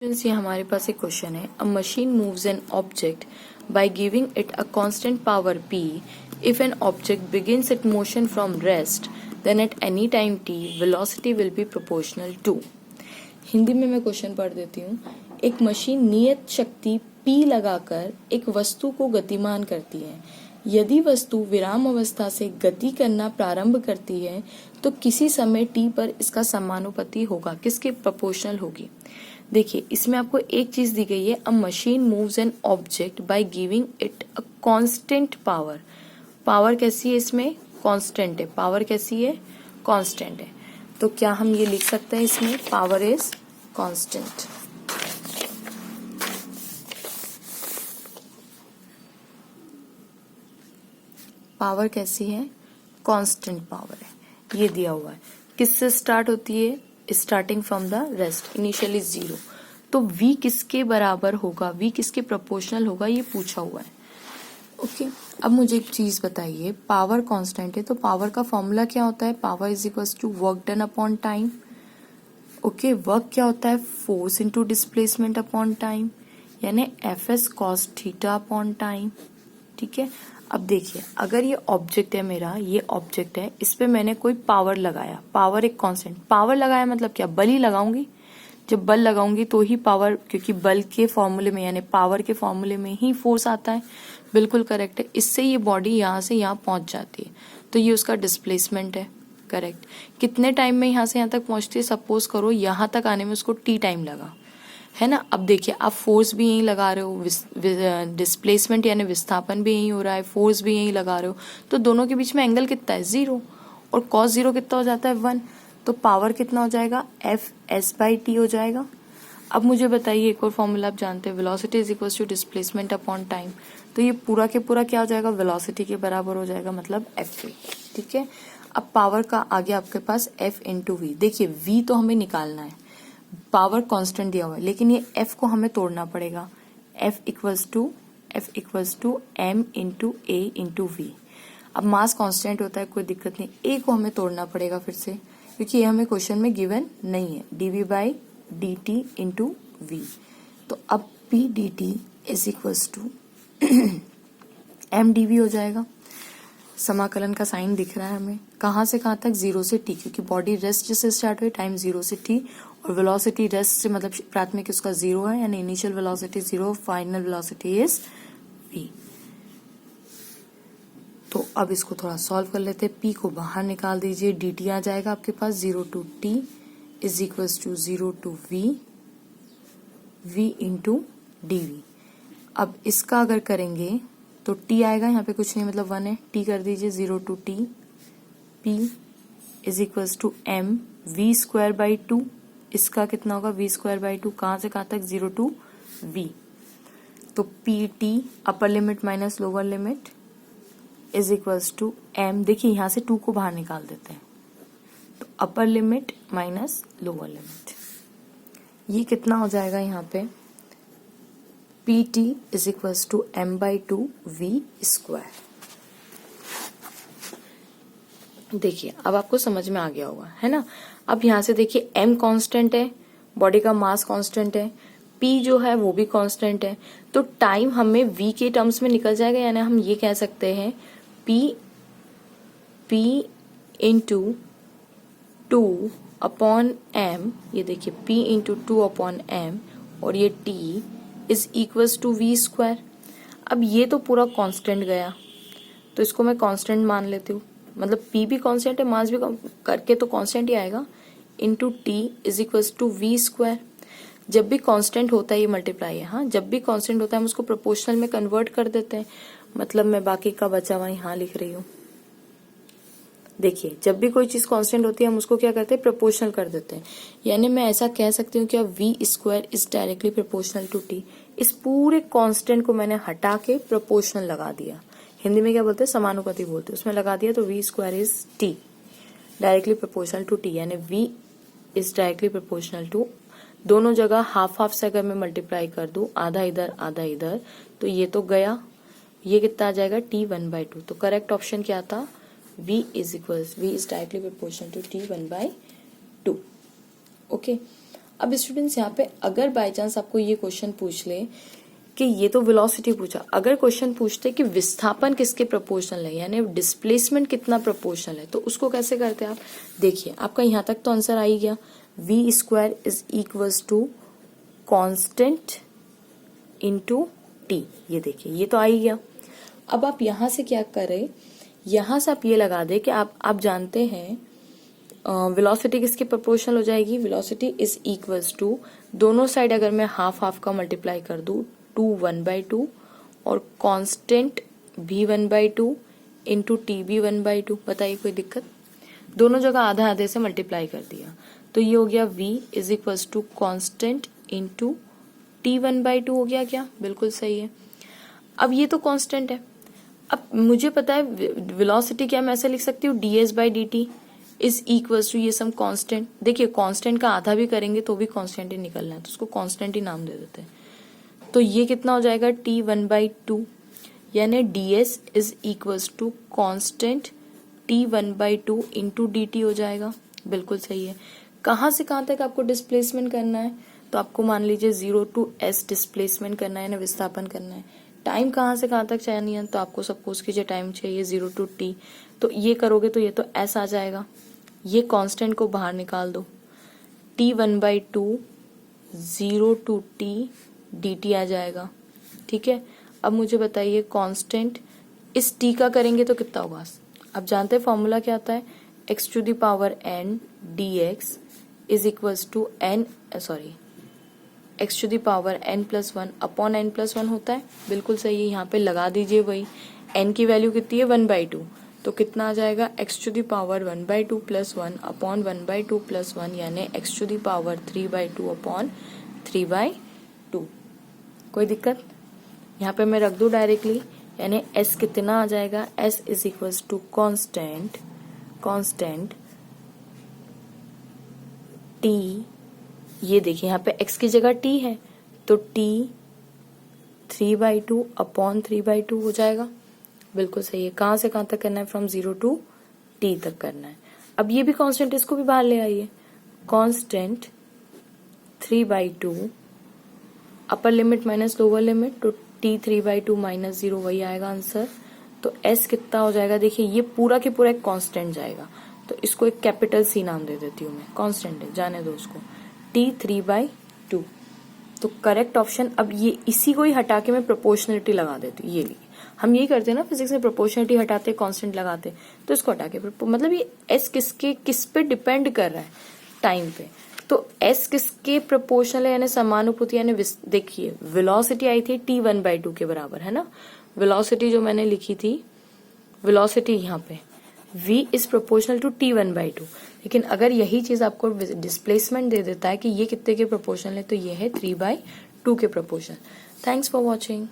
Students, ये हमारे पास एक क्वेश्चन है. अ machine moves an object by giving it a constant power p. If an object begins its motion from rest, then at any time t, velocity will be proportional to. Hindi में मैं question पढ़ देती हूँ. एक machine नियत शक्ति p लगाकर एक वस्तु को गतिमान करती है. यदि वस्तु विराम अवस्था से गति करना प्रारंभ करती है तो किसी समय t पर इसका समानुपाती होगा. किसके प्रोपोर्शनल होगी. देखिए इसमें आपको एक चीज दी गई है. अ machine moves an object by giving it a constant power. Power कैसी है इसमें? कांस्टेंट है. पावर कैसी है? कांस्टेंट है. तो क्या हम ये लिख सकते हैं इसमें पावर इज कांस्टेंट. पावर कैसी है? कांस्टेंट पावर है. ये दिया हुआ है. किससे स्टार्ट होती है? Starting from the rest, initially 0. तो v किसके बराबर होगा? v किसके प्रोपोर्शनल होगा? ये पूछा हुआ है. ओके अब मुझे एक चीज बताइए. पावर कांस्टेंट है तो पावर का फॉर्मूला क्या होता है? Power is equal to work done upon time. Okay work क्या होता है? Force into displacement upon time, यानी F S cos theta upon time. ठीक है. अब देखिए अगर ये ऑब्जेक्ट है मेरा, ये ऑब्जेक्ट है, इस पे मैंने कोई पावर लगाया. पावर एक कांस्टेंट. पावर लगाया मतलब क्या? बल ही लगाऊंगी. जब बल लगाऊंगी तो ही पावर, क्योंकि बल के फॉर्मूले में यानी पावर के फॉर्मूले में ही फोर्स आता है. बिल्कुल करेक्ट है. इससे ये बॉडी यहाँ से यहाँ पहुंच जाती है तो ये उसका डिस्प्लेसमेंट है. करेक्ट. कितने टाइम में यहाँ से यहाँ तक पहुंचती है? सपोज करो यहाँ तक आने में उसको टी टाइम लगा, है ना. अब देखिए आप फोर्स भी यहीं लगा रहे हो, डिस्प्लेसमेंट यानी विस्थापन भी यहीं हो रहा है, फोर्स भी यहीं लगा रहे हो, तो दोनों के बीच में एंगल कितना है? 0. और cos 0 कितना हो जाता है? 1. तो पावर कितना हो जाएगा? एफ एस बाई टी हो जाएगा. अब मुझे बताइए एक और फॉर्मूला आप जानते हैं, velocity is equal to displacement upon time. तो ये पूरा के पूरा क्या हो जाएगा? वेलोसिटी के बराबर हो जाएगा, मतलब एफ वी. ठीक है. अब पावर का आगे आपके पास एफ इंटू वी. देखिए वी तो हमें निकालना है, पावर कांस्टेंट दिया हुआ है, लेकिन ये f को हमें तोड़ना पड़ेगा. f equals to m into A into V. अब मास कांस्टेंट होता है, कोई दिक्कत नहीं. a को हमें तोड़ना पड़ेगा फिर से, क्योंकि ये हमें क्वेश्चन में गिवन नहीं है. dv by D T into V. तो अब p dt is equals to m dv हो जाएगा. समाकलन का साइन दिख रहा है हमें. कहाँ से कहाँ तक? 0 से t, क्योंकि बॉडी रेस्ट से स्टार्ट हुई, टाइम 0 से t, और वेलोसिटी रेस्ट से मतलब प्राथमिक उसका 0 है, यानी initial velocity 0, final velocity is v. तो अब इसको थोड़ा सॉल्व कर लेते हैं. p को बाहर निकाल दीजिए, dt आ जाएगा आपके पास 0 to t is equals to 0 to v into dv. अब इसका अगर करेंगे तो t आएगा, यहाँ पे कुछ नहीं मतलब 1 है. t कर दीजिए 0 to t, p is equals to m v square by 2. इसका कितना होगा? v square by 2. कहाँ से कहाँ तक? 0 टू v. तो P T upper limit minus lower limit is equals to m. देखिए यहाँ से 2 को बाहर निकाल देते हैं, तो upper limit minus lower limit. ये कितना हो जाएगा यहाँ पे? P T is equals to m by 2 v square. देखिए अब आपको समझ में आ गया होगा, है ना. अब यहाँ से देखिए m कांस्टेंट है, बॉडी का मास कांस्टेंट है, p जो है वो भी कांस्टेंट है, तो टाइम हमें v के टर्म्स में निकल जाएगा. यानी हम ये कह सकते हैं p इंटू 2 अपॉन m. ये देखिए p इंटू 2 अपॉन m और ये t is equals to v square. अब ये तो पूरा कांस्टेंट गया, तो इसको मैं कांस्टेंट मान लेती हूँ. मतलब p भी कांस्टेंट है, मास भी करके तो कांस्टेंट ही आएगा. Into t is equals to v square. जब भी कांस्टेंट होता है ये मल्टीप्लाई है. हाँ, जब भी कांस्टेंट होता है हम उसको प्रोपोर्शनल में कन्वर्ट कर देते हैं. मतलब मैं बाकी का बचा हुआ यहाँ लिख रही हूँ. देखिए जब भी कोई चीज कांस्टेंट होती है हम उसको क्या करते हैं? प्रोपोर्शनल कर देते हैं. यानी मैं ऐसा कह सकती हूँ कि अब v square is directly proportional to t. इस पूरे कांस्टेंट को मैंने हटा के प्रोपोर्शनल लगा दिया. हिंदी में क्या बोलते हैं? समानुपाती बोलते हैं. उसमें लगा दिया तो v square is t directly proportional to t. यानी v is directly proportional to, दोनों जगह हाफ हाफ से अगर मैं मल्टीप्लाई कर दूं, आधा इधर आधा इधर, तो ये तो गया. ये कितना आ जाएगा? t 1/2. तो करेक्ट ऑप्शन क्या था? v is directly proportional to t 1/2. Okay. अब स्टूडेंट्स यहाँ पे अगर बाय चांस आपको ये क्वेश्चन पूछ ले कि ये तो वेलोसिटी पूछा, अगर क्वेश्चन पूछते कि विस्थापन किसके प्रोपोर्शनल है, यानी डिस्प्लेसमेंट कितना प्रोपोर्शनल है, तो उसको कैसे करते हैं आप? देखिए आपका यहाँ तक तो आंसर आ ही गया, v square is equals to constant into t। ये देखिए ये तो आ ही गया। अब आप यहाँ से क्या करें, यहाँ से आप ये लगा दे कि आप जानते हैं वेलोसिटी किसके प्रोपोर्शनल हो जाएगी, वेलोसिटी इज इक्वल्स टू, दोनों साइड अगर मैं हाफ हाफ का मल्टीप्लाई कर दूं, 2 1/2 और कांस्टेंट भी 1/2 इंटू टी भी 1/2। बताइए कोई दिक्कत? दोनों जगह आधा आधे से मल्टीप्लाई कर दिया, तो ये हो गया v is equals to constant into T 1/2 हो गया क्या? बिल्कुल सही है। अब ये तो कांस्टेंट है, अब मुझे पता है वेलोसिटी क्या मैं ऐसे लिख सकती हूँ, ds/dt इज इक्वल्स टू ये सम कांस्टेंट। देखिए कांस्टेंट का आधा भी करेंगे तो भी कांस्टेंट ही निकलना है, तो उसको कांस्टेंट ही नाम दे देते हैं। तो ये कितना हो जाएगा, t 1/2, यानी ds is equals to constant t 1/2 into dt हो जाएगा। बिल्कुल सही है। कहाँ से कहाँ तक आपको डिस्प्लेसमेंट करना है, तो आपको मान लीजिए 0 to s डिस्प्लेसमेंट करना है ना, विस्थापन करना है। टाइम कहाँ से कहाँ तक चाहिए, तो आपको सपोज कीजिए टाइम चाहिए 0 to t, तो ये करोगे तो ये तो s आ जाएगा, ये कांस्टेंट को बाहर निकाल दो, t 1/2 0 to t dt आ जाएगा। ठीक है, अब मुझे बताइए कांस्टेंट इस t का करेंगे तो कितना होगा? आप जानते हैं फॉर्मूला क्या आता है, x to the power n dx is equals to x to the power n+1 upon n+1 होता है। बिल्कुल सही है, यहाँ पे लगा दीजिए वही, n की वैल्यू कितनी है 1/2, तो कितना आ जाएगा x to the power 1/2 + 1 upon 1/2 + 1, यानी x to the power 3/2 upon 3/2। कोई दिक्कत? यहाँ पे मैं रख दूं डायरेक्टली, यानी s कितना आ जाएगा, s is equals to constant t, ये देखिए यहाँ पे x की जगह t है, तो t 3/2 अपॉन 3/2 हो जाएगा। बिल्कुल सही है। कहाँ से कहाँ तक करना है, फ्रॉम 0 to t तक करना है। अब ये भी कांस्टेंट, इसको भी बाहर ले आइए, कांस्टेंट 3/2 अपर लिमिट माइनस लोअर लिमिट, तो t 3/2 माइनस 0 वही आएगा आंसर। तो s कितना हो जाएगा, देखिए ये पूरा के पूरा एक कांस्टेंट जाएगा, तो इसको एक कैपिटल C नाम दे देती हूँ मैं, कांस्टेंट है जाने दो उसको, t 3/2। तो करेक्ट ऑप्शन, अब ये इसी को ही हटा के मैं प्रोपोर्शनलिटी लगा देती हूँ, ये लिए हम यही करते हैं ना फिजिक्स में, प्रोपोर्शनलिटी हटाते कांस्टेंट लगाते, तो इसको हटा के मतलब ये s किस पे डिपेंड कर रहा है, टाइम पे, तो s किसके प्रोपोर्शनल है, यानी समानुपाती, यानी देखिए वेलोसिटी आई थी t 1/2 के बराबर है ना, वेलोसिटी जो मैंने लिखी थी, वेलोसिटी यहाँ पे v is proportional to t 1/2, लेकिन अगर यही चीज आपको डिस्प्लेसमेंट दे देता है कि ये कितने के प्रोपोर्शनल है, तो ये है 3/2 के प्रोपोर्शनल। Thanks for watching.